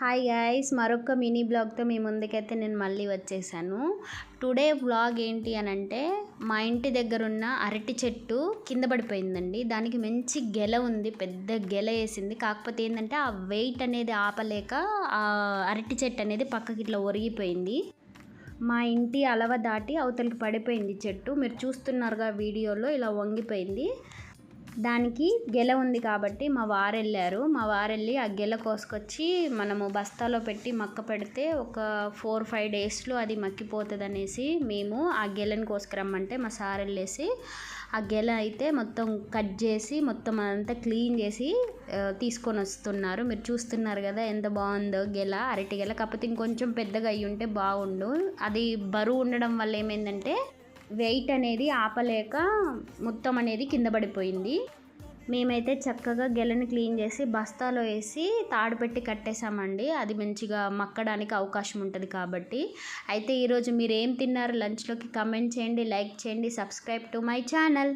Hi guys, మరొక mini బ్లాగ్తో మీ ముందుకైతే నేను మళ్ళీ వచ్చేసాను. టుడే బ్లాగ్ ఏంటి అని అంటే, మా ఇంటి దగ్గర ఉన్న అరటి చెట్టు కింద పడిపోయిందండి. దానికి మంచి గెల ఉంది, పెద్ద గెల వేసింది. కాకపోతే ఏంటంటే ఆ వెయిట్ అనేది ఆపలేక ఆ అరటి చెట్టు అనేది పక్కకి ఇట్లా ఒరిగిపోయింది. మా ఇంటి అలవ దాటి అవతలికి పడిపోయింది చెట్టు. మీరు చూస్తున్నారుగా వీడియోలో, ఇలా వంగిపోయింది. దానికి గెల ఉంది కాబట్టి మా వారు వెళ్ళి ఆ గెల కోసుకొచ్చి మనము బస్తాలో పెట్టి మక్క పెడితే ఒక 4-5 డేస్లో అది మక్కిపోతుంది అనేసి మేము ఆ గెలను కోసుకురమ్మంటే మా సార్ వెళ్ళేసి ఆ గెల అయితే మొత్తం కట్ చేసి మొత్తం అదంతా క్లీన్ చేసి తీసుకొని వస్తున్నారు. మీరు చూస్తున్నారు కదా ఎంత బాగుందో గెల, అరటి గెల. కాకపోతే ఇంకొంచెం పెద్దగా అయ్యి ఉంటే బాగుండు. అది బరువు ఉండడం వల్ల ఏమైందంటే వెయిట్ అనేది ఆపలేక మొత్తం అనేది కింద పడిపోయింది. మేమైతే చక్కగా గెలని క్లీన్ చేసి బస్తాలో వేసి తాడు పెట్టి కట్టేసామండి. అది మంచిగా మక్కడానికి అవకాశం ఉంటుంది కాబట్టి. అయితే ఈరోజు మీరు ఏం తిన్నారు లంచ్లోకి? కమెంట్ చేయండి, లైక్ చేయండి, సబ్స్క్రైబ్ టు మై ఛానల్.